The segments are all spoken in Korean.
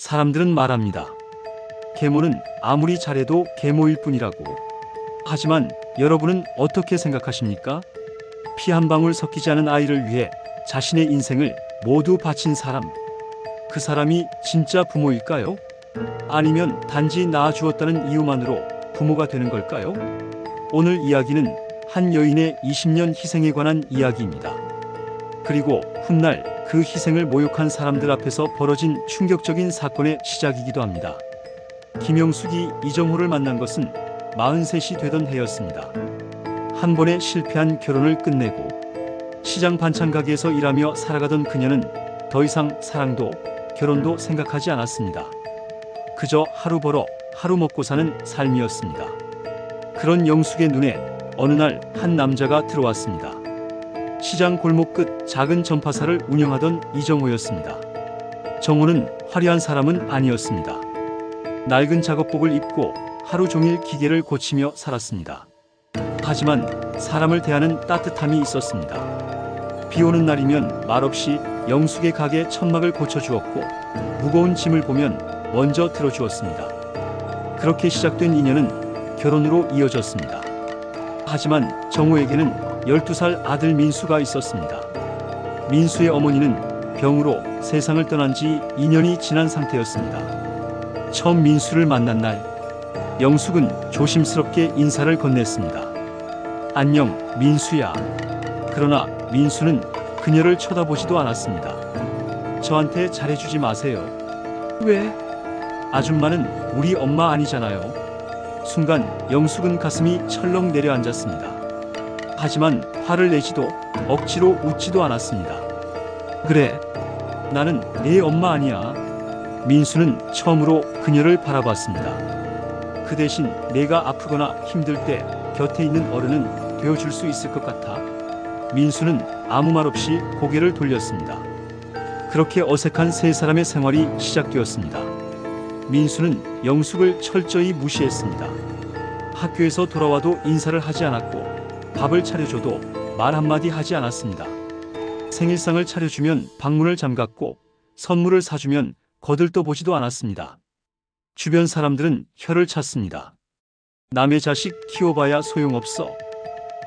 사람들은 말합니다. 계모는 아무리 잘해도 계모일 뿐이라고. 하지만 여러분은 어떻게 생각하십니까? 피 한 방울 섞이지 않은 아이를 위해 자신의 인생을 모두 바친 사람. 그 사람이 진짜 부모일까요? 아니면 단지 낳아주었다는 이유만으로 부모가 되는 걸까요? 오늘 이야기는 한 여인의 20년 희생에 관한 이야기입니다. 그리고 훗날 그 희생을 모욕한 사람들 앞에서 벌어진 충격적인 사건의 시작이기도 합니다. 김영숙이 이정호를 만난 것은 43이 되던 해였습니다. 한 번에 실패한 결혼을 끝내고 시장 반찬 가게에서 일하며 살아가던 그녀는 더 이상 사랑도 결혼도 생각하지 않았습니다. 그저 하루 벌어 하루 먹고 사는 삶이었습니다. 그런 영숙의 눈에 어느 날 한 남자가 들어왔습니다. 시장 골목 끝 작은 전파사를 운영하던 이정호였습니다. 정호는 화려한 사람은 아니었습니다. 낡은 작업복을 입고 하루 종일 기계를 고치며 살았습니다. 하지만 사람을 대하는 따뜻함이 있었습니다. 비 오는 날이면 말없이 영숙의 가게 천막을 고쳐주었고 무거운 짐을 보면 먼저 들어주었습니다. 그렇게 시작된 인연은 결혼으로 이어졌습니다. 하지만 정호에게는 12살 아들 민수가 있었습니다. 민수의 어머니는 병으로 세상을 떠난 지 2년이 지난 상태였습니다. 처음 민수를 만난 날, 영숙은 조심스럽게 인사를 건넸습니다. 안녕, 민수야. 그러나 민수는 그녀를 쳐다보지도 않았습니다. 저한테 잘해주지 마세요. 왜? 아줌마는 우리 엄마 아니잖아요. 순간 영숙은 가슴이 철렁 내려앉았습니다. 하지만 화를 내지도 억지로 웃지도 않았습니다. 그래, 나는 내 엄마 아니야. 민수는 처음으로 그녀를 바라봤습니다. 그 대신 내가 아프거나 힘들 때 곁에 있는 어른은 되어줄 수 있을 것 같아. 민수는 아무 말 없이 고개를 돌렸습니다. 그렇게 어색한 세 사람의 생활이 시작되었습니다. 민수는 영숙을 철저히 무시했습니다. 학교에서 돌아와도 인사를 하지 않았고 밥을 차려줘도 말 한마디 하지 않았습니다. 생일상을 차려주면 방문을 잠갔고 선물을 사주면 거들떠보지도 않았습니다. 주변 사람들은 혀를 찼습니다. 남의 자식 키워봐야 소용없어.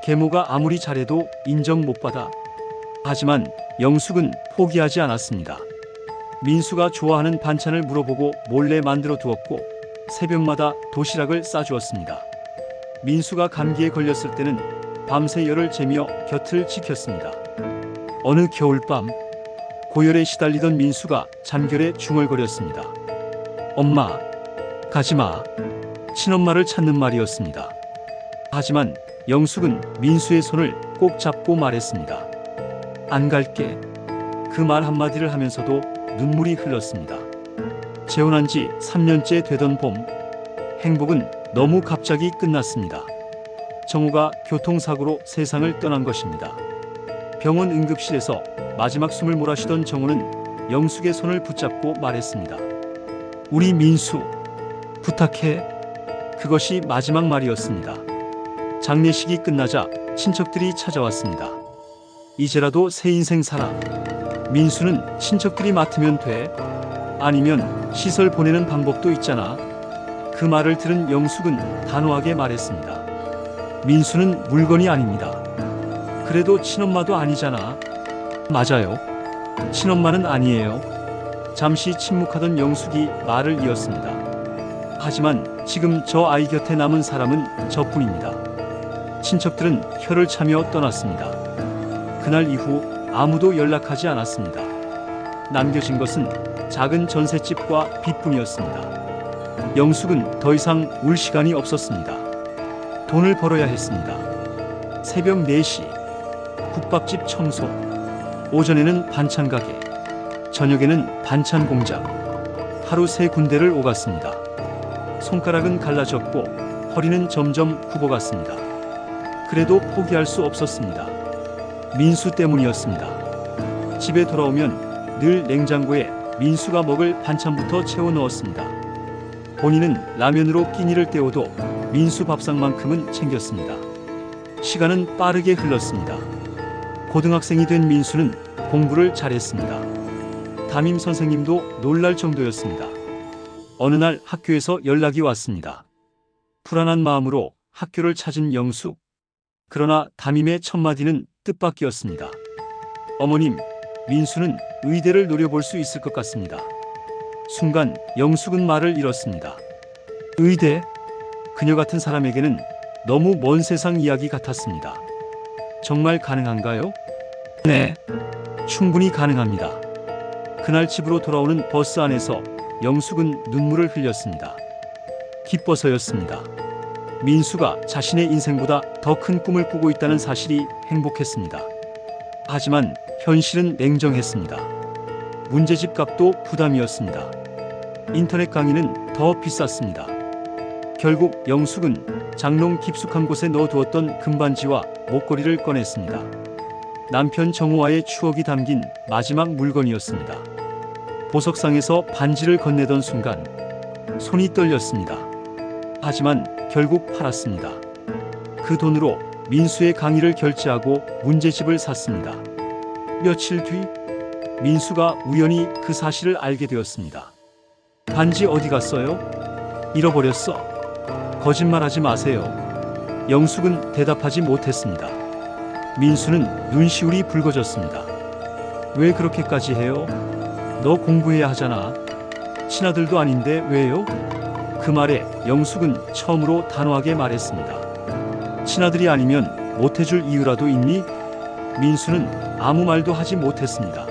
계모가 아무리 잘해도 인정 못 받아. 하지만 영숙은 포기하지 않았습니다. 민수가 좋아하는 반찬을 물어보고 몰래 만들어 두었고 새벽마다 도시락을 싸주었습니다. 민수가 감기에 걸렸을 때는 밤새 열을 쬐며 곁을 지켰습니다. 어느 겨울밤 고열에 시달리던 민수가 잔결에 중얼거렸습니다. 엄마, 가지마. 친엄마를 찾는 말이었습니다. 하지만 영숙은 민수의 손을 꼭 잡고 말했습니다. 안 갈게. 그 말 한마디를 하면서도 눈물이 흘렀습니다. 재혼한 지 3년째 되던 봄, 행복은 너무 갑자기 끝났습니다. 정호가 교통사고로 세상을 떠난 것입니다. 병원 응급실에서 마지막 숨을 몰아쉬던 정호는 영숙의 손을 붙잡고 말했습니다. 우리 민수, 부탁해. 그것이 마지막 말이었습니다. 장례식이 끝나자 친척들이 찾아왔습니다. 이제라도 새 인생 살아. 민수는 친척들이 맡으면 돼. 아니면 시설 보내는 방법도 있잖아. 그 말을 들은 영숙은 단호하게 말했습니다. 민수는 물건이 아닙니다. 그래도 친엄마도 아니잖아. 맞아요. 친엄마는 아니에요. 잠시 침묵하던 영숙이 말을 이었습니다. 하지만 지금 저 아이 곁에 남은 사람은 저뿐입니다. 친척들은 혀를 차며 떠났습니다. 그날 이후 아무도 연락하지 않았습니다. 남겨진 것은 작은 전셋집과 빚뿐이었습니다. 영숙은 더 이상 울 시간이 없었습니다. 돈을 벌어야 했습니다. 새벽 4시 국밥집 청소, 오전에는 반찬 가게, 저녁에는 반찬 공장. 하루 3군데를 오갔습니다. 손가락은 갈라졌고 허리는 점점 굽어갔습니다. 그래도 포기할 수 없었습니다. 민수 때문이었습니다. 집에 돌아오면 늘 냉장고에 민수가 먹을 반찬부터 채워 넣었습니다. 본인은 라면으로 끼니를 때워도 민수 밥상만큼은 챙겼습니다. 시간은 빠르게 흘렀습니다. 고등학생이 된 민수는 공부를 잘했습니다. 담임 선생님도 놀랄 정도였습니다. 어느 날 학교에서 연락이 왔습니다. 불안한 마음으로 학교를 찾은 영숙. 그러나 담임의 첫마디는 뜻밖이었습니다. 어머님, 민수는 의대를 노려볼 수 있을 것 같습니다. 순간 영숙은 말을 잃었습니다. 의대? 그녀 같은 사람에게는 너무 먼 세상 이야기 같았습니다. 정말 가능한가요? 네, 충분히 가능합니다. 그날 집으로 돌아오는 버스 안에서 영숙은 눈물을 흘렸습니다. 기뻐서였습니다. 민수가 자신의 인생보다 더 큰 꿈을 꾸고 있다는 사실이 행복했습니다. 하지만 현실은 냉정했습니다. 문제집 값도 부담이었습니다. 인터넷 강의는 더 비쌌습니다. 결국 영숙은 장롱 깊숙한 곳에 넣어두었던 금반지와 목걸이를 꺼냈습니다. 남편 정호와의 추억이 담긴 마지막 물건이었습니다. 보석상에서 반지를 건네던 순간 손이 떨렸습니다. 하지만 결국 팔았습니다. 그 돈으로 민수의 강의를 결제하고 문제집을 샀습니다. 며칠 뒤 민수가 우연히 그 사실을 알게 되었습니다. 반지 어디 갔어요? 잃어버렸어. 거짓말하지 마세요. 영숙은 대답하지 못했습니다. 민수는 눈시울이 붉어졌습니다. 왜 그렇게까지 해요? 너 공부해야 하잖아. 친아들도 아닌데 왜요? 그 말에 영숙은 처음으로 단호하게 말했습니다. 친아들이 아니면 못해줄 이유라도 있니? 민수는 아무 말도 하지 못했습니다.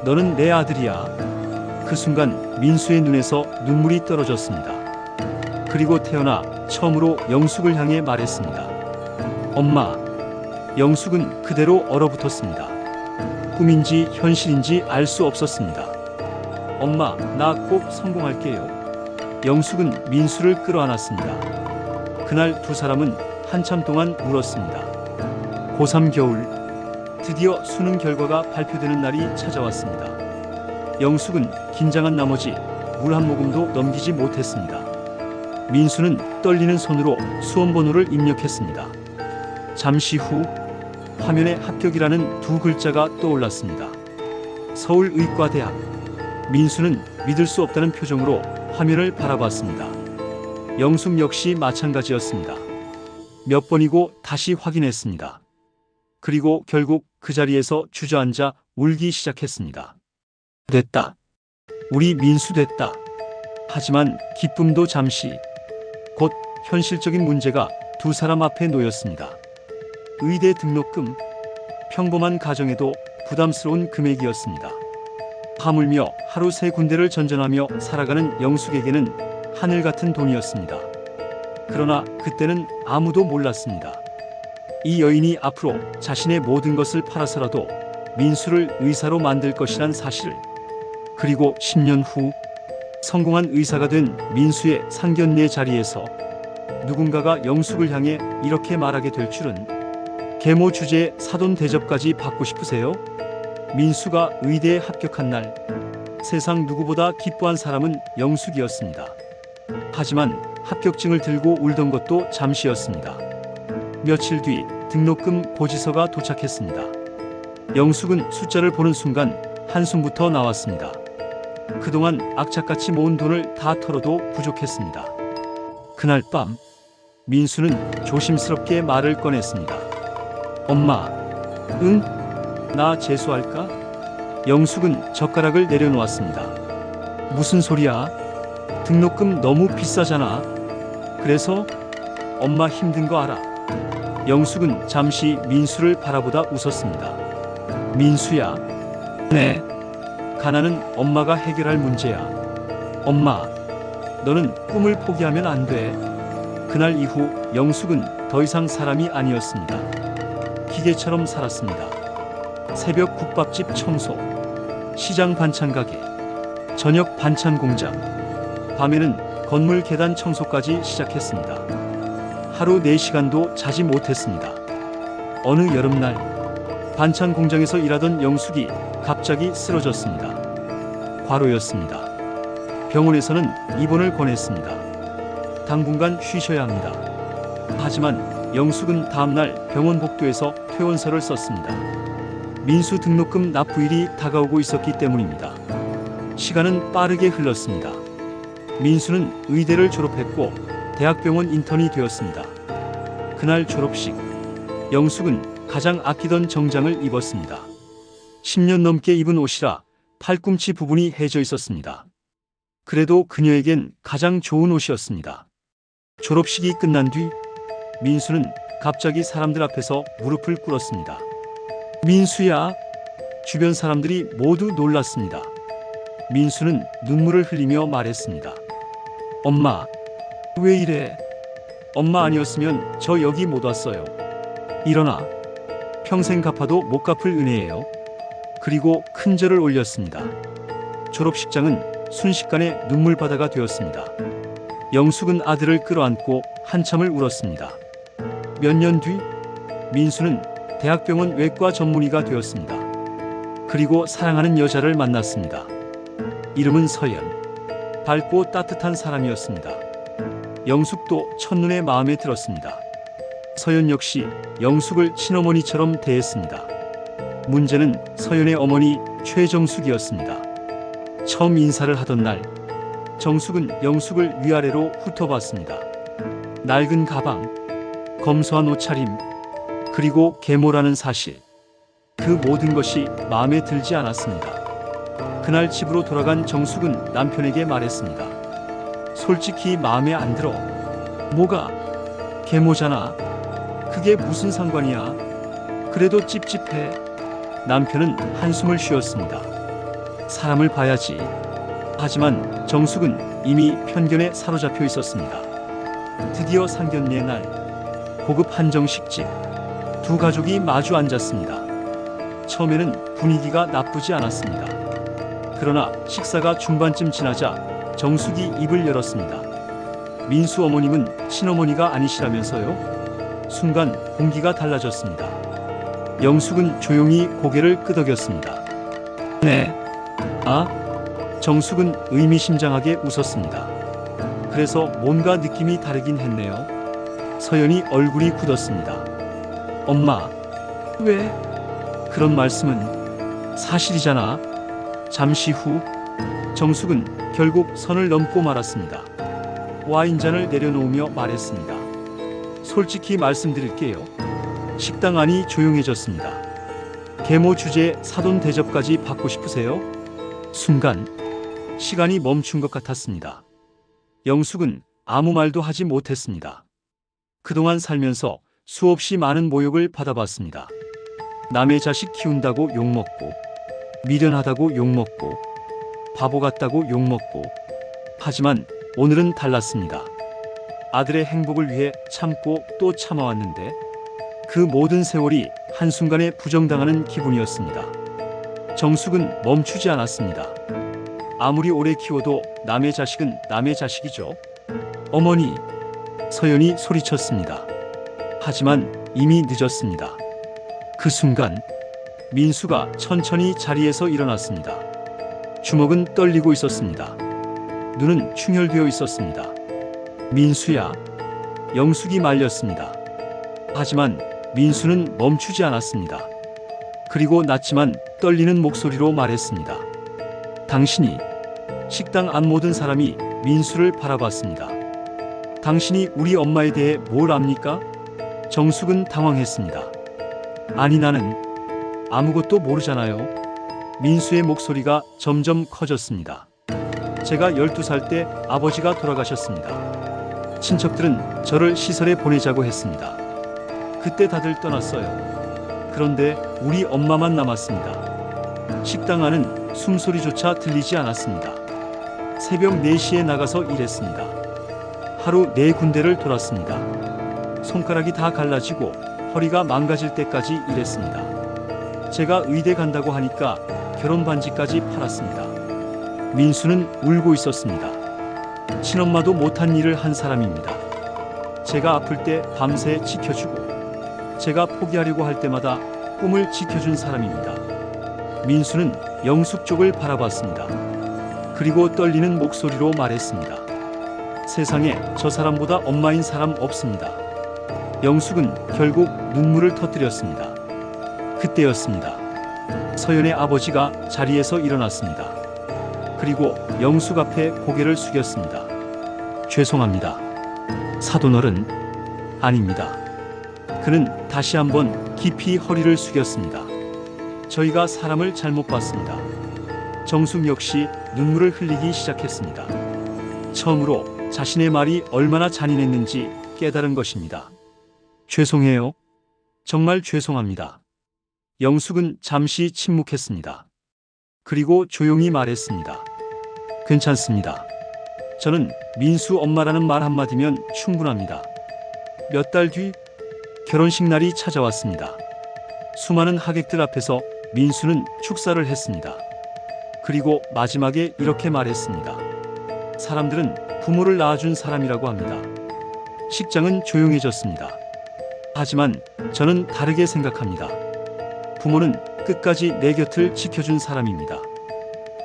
너는 내 아들이야. 그 순간 민수의 눈에서 눈물이 떨어졌습니다. 그리고 태어나 처음으로 영숙을 향해 말했습니다. 엄마. 영숙은 그대로 얼어붙었습니다. 꿈인지 현실인지 알 수 없었습니다. 엄마, 나 꼭 성공할게요. 영숙은 민수를 끌어안았습니다. 그날 두 사람은 한참 동안 울었습니다. 고3 겨울, 드디어 수능 결과가 발표되는 날이 찾아왔습니다. 영숙은 긴장한 나머지 물 한 모금도 넘기지 못했습니다. 민수는 떨리는 손으로 수험번호를 입력했습니다. 잠시 후 화면에 합격이라는 두 글자가 떠올랐습니다. 서울의과대학. 민수는 믿을 수 없다는 표정으로 화면을 바라봤습니다. 영숙 역시 마찬가지였습니다. 몇 번이고 다시 확인했습니다. 그리고 결국 그 자리에서 주저앉아 울기 시작했습니다. 됐다. 우리 민수 됐다. 하지만 기쁨도 잠시. 곧 현실적인 문제가 두 사람 앞에 놓였습니다. 의대 등록금. 평범한 가정에도 부담스러운 금액이었습니다. 하물며 하루 세 군데를 전전하며 살아가는 영숙에게는 하늘 같은 돈이었습니다. 그러나 그때는 아무도 몰랐습니다. 이 여인이 앞으로 자신의 모든 것을 팔아서라도 민수를 의사로 만들 것이란 사실을. 그리고 10년 후 성공한 의사가 된 민수의 상견례 자리에서 누군가가 영숙을 향해 이렇게 말하게 될 줄은. 계모 주제에 사돈 대접까지 받고 싶으세요? 민수가 의대에 합격한 날 세상 누구보다 기뻐한 사람은 영숙이었습니다. 하지만 합격증을 들고 울던 것도 잠시였습니다. 며칠 뒤 등록금 고지서가 도착했습니다. 영숙은 숫자를 보는 순간 한숨부터 나왔습니다. 그동안 악착같이 모은 돈을 다 털어도 부족했습니다. 그날 밤 민수는 조심스럽게 말을 꺼냈습니다. 엄마, 응? 나 재수할까? 영숙은 젓가락을 내려놓았습니다. 무슨 소리야? 등록금 너무 비싸잖아. 그래서? 엄마 힘든 거 알아. 영숙은 잠시 민수를 바라보다 웃었습니다. 민수야. 네. 가난은 엄마가 해결할 문제야. 엄마, 너는 꿈을 포기하면 안 돼. 그날 이후 영숙은 더 이상 사람이 아니었습니다. 기계처럼 살았습니다. 새벽 국밥집 청소, 시장 반찬 가게, 저녁 반찬 공장, 밤에는 건물 계단 청소까지 시작했습니다. 하루 4시간도 자지 못했습니다. 어느 여름날 반찬 공장에서 일하던 영숙이 갑자기 쓰러졌습니다. 과로였습니다. 병원에서는 입원을 권했습니다. 당분간 쉬셔야 합니다. 하지만 영숙은 다음날 병원 복도에서 퇴원서를 썼습니다. 민수 등록금 납부일이 다가오고 있었기 때문입니다. 시간은 빠르게 흘렀습니다. 민수는 의대를 졸업했고 대학병원 인턴이 되었습니다. 그날 졸업식, 영숙은 가장 아끼던 정장을 입었습니다. 10년 넘게 입은 옷이라 팔꿈치 부분이 해져 있었습니다. 그래도 그녀에겐 가장 좋은 옷이었습니다. 졸업식이 끝난 뒤 민수는 갑자기 사람들 앞에서 무릎을 꿇었습니다. 민수야. 주변 사람들이 모두 놀랐습니다. 민수는 눈물을 흘리며 말했습니다. 엄마, 왜 이래? 엄마 아니었으면 저 여기 못 왔어요. 일어나. 평생 갚아도 못 갚을 은혜예요. 그리고 큰 절을 올렸습니다. 졸업식장은 순식간에 눈물바다가 되었습니다. 영숙은 아들을 끌어안고 한참을 울었습니다. 몇 년 뒤 민수는 대학병원 외과 전문의가 되었습니다. 그리고 사랑하는 여자를 만났습니다. 이름은 서연. 밝고 따뜻한 사람이었습니다. 영숙도 첫눈에 마음에 들었습니다. 서연 역시 영숙을 친어머니처럼 대했습니다. 문제는 서연의 어머니 최정숙이었습니다. 처음 인사를 하던 날, 정숙은 영숙을 위아래로 훑어봤습니다. 낡은 가방, 검소한 옷차림, 그리고 계모라는 사실. 그 모든 것이 마음에 들지 않았습니다. 그날 집으로 돌아간 정숙은 남편에게 말했습니다. 솔직히 마음에 안 들어. 뭐가? 계모잖아. 그게 무슨 상관이야. 그래도 찝찝해. 남편은 한숨을 쉬었습니다. 사람을 봐야지. 하지만 정숙은 이미 편견에 사로잡혀 있었습니다. 드디어 상견례 날, 고급 한정식집. 두 가족이 마주 앉았습니다. 처음에는 분위기가 나쁘지 않았습니다. 그러나 식사가 중반쯤 지나자 정숙이 입을 열었습니다. 민수 어머님은 친어머니가 아니시라면서요? 순간 공기가 달라졌습니다. 영숙은 조용히 고개를 끄덕였습니다. 네. 아? 정숙은 의미심장하게 웃었습니다. 그래서 뭔가 느낌이 다르긴 했네요. 서연이 얼굴이 굳었습니다. 엄마, 왜? 그런 말씀은 사실이잖아. 잠시 후 정숙은 결국 선을 넘고 말았습니다. 와인잔을 내려놓으며 말했습니다. 솔직히 말씀드릴게요. 식당 안이 조용해졌습니다. 계모 주제에 사돈 대접까지 받고 싶으세요? 순간 시간이 멈춘 것 같았습니다. 영숙은 아무 말도 하지 못했습니다. 그동안 살면서 수없이 많은 모욕을 받아봤습니다. 남의 자식 키운다고 욕먹고, 미련하다고 욕먹고, 바보 같다고 욕먹고. 하지만 오늘은 달랐습니다. 아들의 행복을 위해 참고 또 참아왔는데 그 모든 세월이 한순간에 부정당하는 기분이었습니다. 정숙은 멈추지 않았습니다. 아무리 오래 키워도 남의 자식은 남의 자식이죠. 어머니, 서연이 소리쳤습니다. 하지만 이미 늦었습니다. 그 순간 민수가 천천히 자리에서 일어났습니다. 주먹은 떨리고 있었습니다. 눈은 충혈되어 있었습니다. 민수야. 영숙이 말렸습니다. 하지만 민수는 멈추지 않았습니다. 그리고 낮지만 떨리는 목소리로 말했습니다. 당신이. 식당 안 모든 사람이 민수를 바라봤습니다. 당신이 우리 엄마에 대해 뭘 압니까? 정숙은 당황했습니다. 아니, 나는 아무것도 모르잖아요. 민수의 목소리가 점점 커졌습니다. 제가 12살 때 아버지가 돌아가셨습니다. 친척들은 저를 시설에 보내자고 했습니다. 그때 다들 떠났어요. 그런데 우리 엄마만 남았습니다. 식당 안은 숨소리조차 들리지 않았습니다. 새벽 4시에 나가서 일했습니다. 하루 4군데를 돌았습니다. 손가락이 다 갈라지고 허리가 망가질 때까지 일했습니다. 제가 의대 간다고 하니까 결혼 반지까지 팔았습니다. 민수는 울고 있었습니다. 친엄마도 못한 일을 한 사람입니다. 제가 아플 때 밤새 지켜주고 제가 포기하려고 할 때마다 꿈을 지켜준 사람입니다. 민수는 영숙 쪽을 바라봤습니다. 그리고 떨리는 목소리로 말했습니다. 세상에 저 사람보다 엄마인 사람 없습니다. 영숙은 결국 눈물을 터뜨렸습니다. 그때였습니다. 서연의 아버지가 자리에서 일어났습니다. 그리고 영숙 앞에 고개를 숙였습니다. 죄송합니다. 사돈어른, 아닙니다. 그는 다시 한번 깊이 허리를 숙였습니다. 저희가 사람을 잘못 봤습니다. 정숙 역시 눈물을 흘리기 시작했습니다. 처음으로 자신의 말이 얼마나 잔인했는지 깨달은 것입니다. 죄송해요. 정말 죄송합니다. 영숙은 잠시 침묵했습니다. 그리고 조용히 말했습니다. 괜찮습니다. 저는 민수 엄마라는 말 한마디면 충분합니다. 몇 달 뒤 결혼식 날이 찾아왔습니다. 수많은 하객들 앞에서 민수는 축사를 했습니다. 그리고 마지막에 이렇게 말했습니다. 사람들은 부모를 낳아준 사람이라고 합니다. 식장은 조용해졌습니다. 하지만 저는 다르게 생각합니다. 부모는 끝까지 내 곁을 지켜준 사람입니다.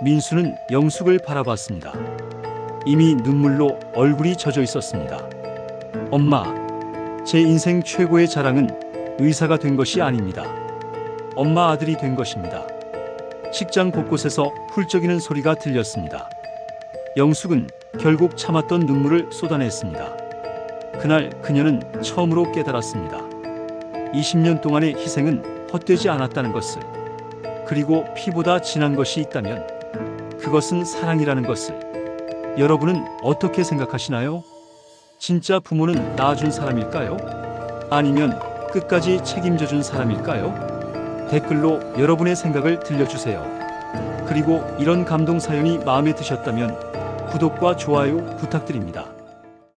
민수는 영숙을 바라봤습니다. 이미 눈물로 얼굴이 젖어 있었습니다. 엄마, 제 인생 최고의 자랑은 의사가 된 것이 아닙니다. 엄마 아들이 된 것입니다. 식장 곳곳에서 훌쩍이는 소리가 들렸습니다. 영숙은 결국 참았던 눈물을 쏟아냈습니다. 그날 그녀는 처음으로 깨달았습니다. 20년 동안의 희생은 헛되지 않았다는 것을. 그리고 피보다 진한 것이 있다면 그것은 사랑이라는 것을. 여러분은 어떻게 생각하시나요? 진짜 부모는 낳아준 사람일까요? 아니면 끝까지 책임져준 사람일까요? 댓글로 여러분의 생각을 들려주세요. 그리고 이런 감동 사연이 마음에 드셨다면 구독과 좋아요 부탁드립니다.